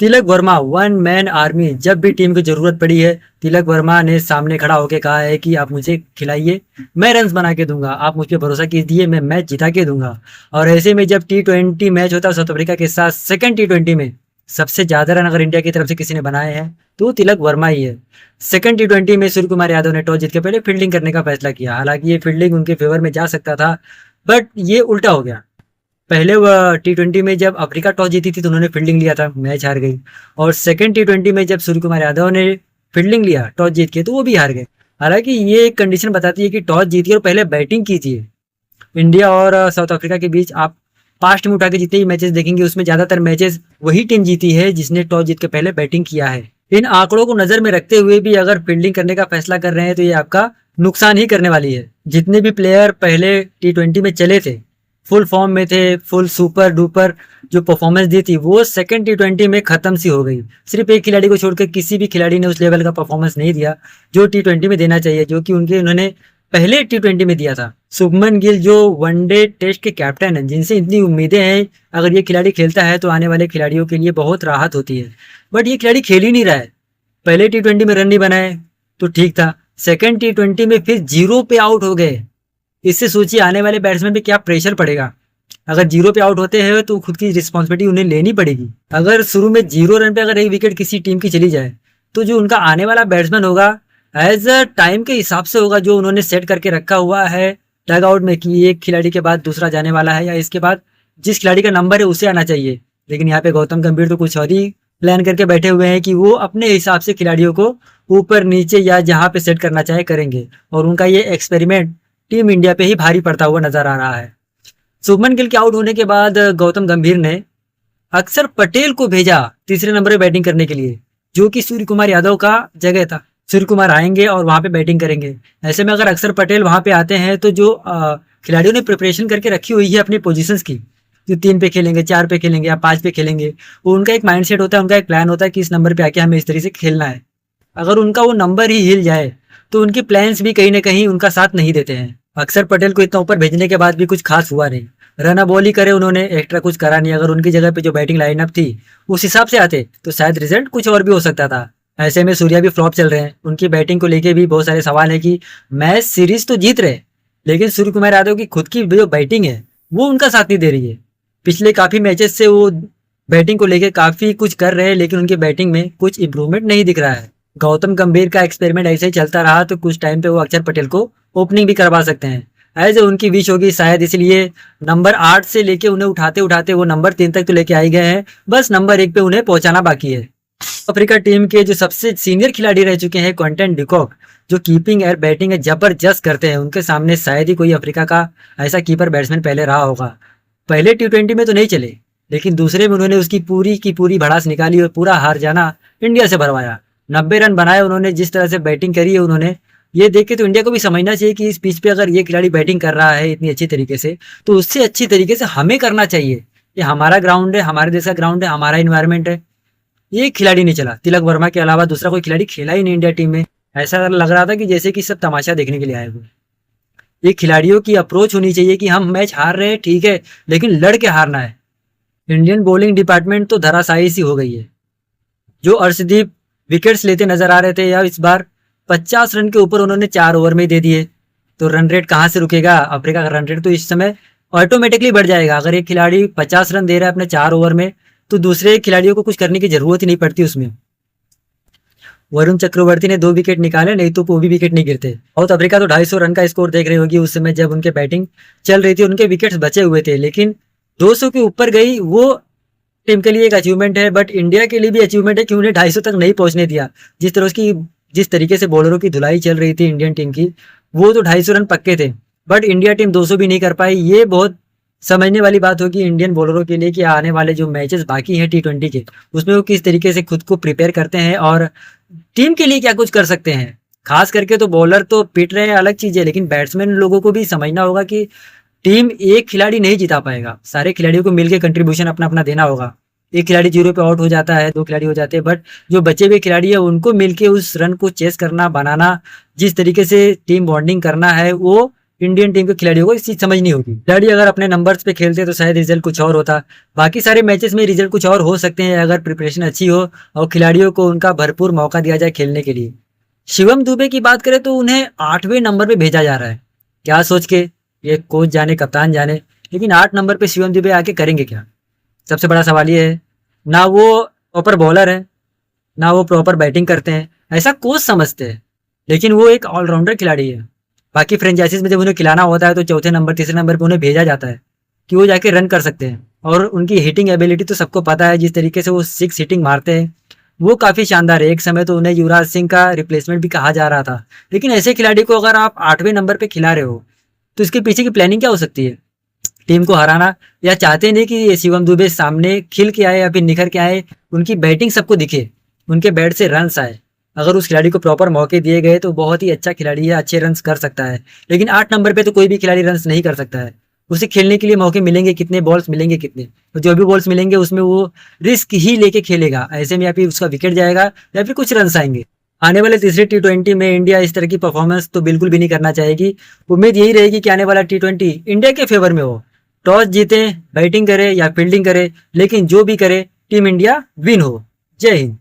Tilak Varma one man army. जब भी team की जरूरत पड़ी है, तिलक वर्मा ने सामने खड़ा होकर कहा है कि आप मुझे खिलाइए, मैं रन्स बना के दूंगा, आप मुझ पे भरोसा कीजिए, मैं मैच जिता के दूंगा। और ऐसे में जब T20 मैच होता है साउथ अफ्रीका के साथ, सेकंड T20 में सबसे ज्यादा रन अगर इंडिया की तरफ से किसी ने बनाए हैं तो वो तिलक वर्मा ही है। सेकंड T20 में सूर्य कुमार यादव ने टॉस जीत के पहले फील्डिंग करने का फैसला किया। हालांकि ये फील्डिंग उनके फेवर में जा सकता था, बट ये उल्टा हो गया। पहले वह T20 में जब अफ्रीका टॉस जीती थी तो उन्होंने फील्डिंग लिया था, मैच हार गई। और सेकंड T20 में जब सूर्य कुमार यादव ने फील्डिंग लिया टॉस जीत के, तो वो भी हार गए। हालांकि ये एक कंडीशन बताती है कि टॉस जीतिए और पहले बैटिंग कीजिए। इंडिया और साउथ अफ्रीका के बीच आप पास्ट में उठा के जितने भी मैचेस देखेंगे उसमें ज्यादातर मैचेस वही टीम जीती है जिसने टॉस जीत के पहले बैटिंग किया है। इन आंकड़ों को नजर में रखते हुए भी अगर फील्डिंग करने का फैसला कर रहे हैं तो ये आपका नुकसान ही करने वाली है। जितने भी प्लेयर पहले T20 में चले थे, फुल फॉर्म में थे, फुल सुपर डुपर जो परफॉर्मेंस दी थी, वो सेकंड T20 में खत्म सी हो गई। सिर्फ एक खिलाड़ी को छोड़कर किसी भी खिलाड़ी ने उस लेवल का परफॉर्मेंस नहीं दिया जो T20 में देना चाहिए, जो कि उन्होंने पहले T20 में दिया था। शुभमन गिल जो वनडे टेस्ट के कैप्टन हैं, जिनसे इतनी उम्मीदें हैं, अगर ये खिलाड़ी खेलता है तो आने वाले खिलाड़ियों के लिए बहुत राहत होती है। बट ये खिलाड़ी खेल ही नहीं रहा है। पहले T20 में रन नहीं बनाए तो ठीक था, सेकंड T20 में फिर जीरो पे आउट हो गए। इससे सोचिए आने वाले बैट्समैन पे क्या प्रेशर पड़ेगा। अगर जीरो पे आउट होते हैं तो खुद की रिस्पॉन्सिबिलिटी उन्हें लेनी पड़ेगी। अगर शुरू में 0 रन पे अगर एक विकेट किसी टीम की चली जाए तो जो उनका आने वाला बैट्समैन होगा, एज अ टाइम के हिसाब से होगा, जो उन्होंने सेट करके रखा हुआ है डग आउट में कि एक खिलाड़ी के बाद दूसरा जाने वाला है या इसके बाद जिस खिलाड़ी का नंबर है उसे आना चाहिए। लेकिन यहाँ पे गौतम गंभीर तो कुछ और ही प्लान करके बैठे हुए हैं कि वो अपने हिसाब से खिलाड़ियों को ऊपर नीचे या जहां पे सेट करना चाहे करेंगे। और उनका ये एक्सपेरिमेंट टीम इंडिया पे ही भारी पड़ता हुआ नजर आ रहा है। शुभमन गिल के आउट होने के बाद गौतम गंभीर ने अक्षर पटेल को भेजा तीसरे नंबर पे बैटिंग करने के लिए, जो कि सूर्य कुमार यादव का जगह था। सूर्य कुमार आएंगे और वहां पे बैटिंग करेंगे। ऐसे में अगर अक्षर पटेल वहां पे आते हैं तो जो खिलाड़ियों ने प्रिपरेशन करके रखी हुई है अपनी पोजीशंस की, जो 3 पे खेलेंगे, 4 पे खेलेंगे या 5 पे खेलेंगे, वो उनका एक माइंडसेट होता है, उनका एक प्लान होता है कि इस नंबर पे आके हमें इस तरीके से खेलना है। अगर उनका वो नंबर ही हिल जाए तो उनके प्लान्स भी कहीं ना कहीं उनका साथ नहीं देते हैं। अक्षर पटेल को इतना ऊपर भेजने के बाद भी कुछ खास हुआ नहीं। रन बॉल ही करे उन्होंने, एक्स्ट्रा कुछ करा नहीं। अगर उनकी जगह पे जो बैटिंग लाइनअप थी उस हिसाब से आते तो शायद रिजल्ट कुछ और भी हो सकता था। ऐसे में सूर्या भी फ्लॉप चल रहे हैं, उनकी बैटिंग को लेके भी बहुत सारे सवाल है कि मैच सीरीज तो जीत रहे, लेकिन सूर्य कुमार यादव की खुद की जो बैटिंग है वो उनका साथ नहीं दे रही है। पिछले काफी मैचेस से वो बैटिंग को लेके काफी कुछ कर रहे हैं, लेकिन उनकी बैटिंग में कुछ इंप्रूवमेंट नहीं दिख रहा है। गौतम गंभीर का एक्सपेरिमेंट ऐसे ही चलता रहा तो कुछ टाइम पे वो अक्षर पटेल को ओपनिंग भी करवा सकते हैं। ऐसे उनकी विश होगी शायद, इसलिए नंबर 8 से लेके उन्हें उठाते उठाते वो नंबर 3 तक तो लेके आई गए हैं, बस नंबर 1 पे उन्हें पहुंचाना बाकी है। अफ्रीका टीम के जो सबसे सीनियर खिलाड़ी रह चुके हैं क्विंटन डिकॉक, जो कीपिंग और बैटिंग है जबरदस्त करते हैं, उनके सामने शायद ही कोई अफ्रीका का ऐसा कीपर बैट्समैन पहले रहा होगा। पहले T20 में तो नहीं चले, लेकिन दूसरे में उन्होंने उसकी पूरी की पूरी भड़ास निकाली और पूरा हार जाना इंडिया से भरवाया। 90 रन बनाए उन्होंने। जिस तरह से बैटिंग करी है उन्होंने, ये देख के तो इंडिया को भी समझना चाहिए कि इस पिच पे अगर ये खिलाड़ी बैटिंग कर रहा है इतनी अच्छी तरीके से, तो उससे अच्छी तरीके से हमें करना चाहिए। ये हमारा ग्राउंड है, हमारे देश का ग्राउंड है, हमारा इन्वायरमेंट है। ये खिलाड़ी नहीं चला, तिलक वर्मा के अलावा दूसरा कोई खिलाड़ी खेला ही नहीं इंडिया टीम में। ऐसा लग रहा था कि जैसे कि सब तमाशा देखने के लिए आए हुए। ये खिलाड़ियों की अप्रोच होनी चाहिए कि हम मैच हार रहे हैं ठीक है, लेकिन लड़ के हारना है। इंडियन बॉलिंग डिपार्टमेंट तो धराशायी सी हो गई है। जो अर्शदीप विकेट्स लेते नजर आ रहे थे, या इस बार 50 रन के ऊपर उन्होंने 4 ओवर में ही दे दिए, तो रन रेट कहाँ से रुकेगा। अफ्रीका का रन रेट तो इस समय ऑटोमेटिकली बढ़ जाएगा। अगर एक खिलाड़ी 50 रन दे रहा है अपने 4 ओवर में, तो दूसरे खिलाड़ियों को कुछ करने की जरूरत ही नहीं पड़ती उसमें। वरुण चक्रवर्ती ने 2 विकेट निकाले, नहीं तो वो भी विकेट नहीं गिरते। साउथ अफ्रीका तो 250 रन का स्कोर देख रही होगी उस समय जब उनके बैटिंग चल रही थी, उनके विकेट्स बचे हुए थे, लेकिन 200 के ऊपर गई। वो टीम के लिए एक अचीवमेंट है, बट इंडिया के लिए भी अचीवमेंट है कि उन्हें 250 तक नहीं पहुंचने दिया। जिस तरीके से बॉलरों की धुलाई चल रही थी इंडियन टीम की, वो तो 250 रन पक्के थे, बट इंडिया टीम 200 भी नहीं कर पाई। ये बहुत समझने वाली बात होगी इंडियन बॉलरों के लिए कि आने वाले जो मैचेस बाकी हैं T20 के, उसमें वो किस तरीके से खुद को प्रिपेयर करते हैं और टीम के लिए क्या कुछ कर सकते हैं। खास करके तो बॉलर तो पिट रहे हैं अलग चीज है, लेकिन बैट्समैन लोगों को भी समझना होगा कि टीम एक खिलाड़ी नहीं जिता पाएगा, सारे खिलाड़ियों को मिलकर कंट्रीब्यूशन अपना अपना देना होगा। एक खिलाड़ी 0 पे आउट हो जाता है, 2 खिलाड़ी हो जाते हैं, बट जो बचे हुए खिलाड़ी है उनको मिलके उस रन को चेस करना, बनाना, जिस तरीके से टीम बॉन्डिंग करना है, वो इंडियन टीम के खिलाड़ियों को इस चीज समझ नहीं होगी। खिलाड़ी अगर अपने नंबर्स पे खेलते तो शायद रिजल्ट कुछ और होता। बाकी सारे मैचेस में रिजल्ट कुछ और हो सकते हैं अगर प्रिपरेशन अच्छी हो और खिलाड़ियों को उनका भरपूर मौका दिया जाए खेलने के लिए। शिवम दुबे की बात करें तो उन्हें 8वें नंबर पे भेजा जा रहा है। क्या सोच के, ये कोच जाने कप्तान जाने, लेकिन 8 नंबर पे शिवम दुबे आके करेंगे क्या? सबसे बड़ा सवाल ये है। ना वो प्रॉपर बॉलर है, ना वो प्रॉपर बैटिंग करते हैं, ऐसा कोच समझते हैं। लेकिन वो एक ऑलराउंडर खिलाड़ी है। बाकी फ्रेंचाइजीज में जब उन्हें खिलाना होता है तो चौथे नंबर तीसरे नंबर पे उन्हें भेजा जाता है कि वो जाके रन कर सकते हैं। और उनकी हिटिंग एबिलिटी तो सबको पता है, जिस तरीके से वो 6 हिटिंग मारते हैं वो काफ़ी शानदार है। एक समय तो उन्हें युवराज सिंह का रिप्लेसमेंट भी कहा जा रहा था। लेकिन ऐसे खिलाड़ी को अगर आप 8वें नंबर पे खिला रहे हो तो इसके पीछे की प्लानिंग क्या हो सकती है? टीम को हराना, या चाहते नहीं कि शिवम दुबे सामने खिल के आए या फिर निखर के आए, उनकी बैटिंग सबको दिखे, उनके बैट से रन्स आए। अगर उस खिलाड़ी को प्रॉपर मौके दिए गए तो बहुत ही अच्छा खिलाड़ी है, अच्छे रन्स कर सकता है। लेकिन 8 नंबर पे तो कोई भी खिलाड़ी रन्स नहीं कर सकता है। उसे खेलने के लिए मौके मिलेंगे कितने, बॉल्स मिलेंगे कितने, तो जो भी बॉल्स मिलेंगे उसमें वो रिस्क ही लेके खेलेगा। ऐसे में या फिर उसका विकेट जाएगा या फिर कुछ रन्स आएंगे। आने वाले तीसरे T20 में इंडिया इस तरह की परफॉर्मेंस तो बिल्कुल भी नहीं करना चाहेगी। उम्मीद यही रहेगी कि आने वाला T20 इंडिया के फेवर में हो। टॉस जीते, बैटिंग करे या फील्डिंग करे, लेकिन जो भी करे टीम इंडिया विन हो। जय हिंद।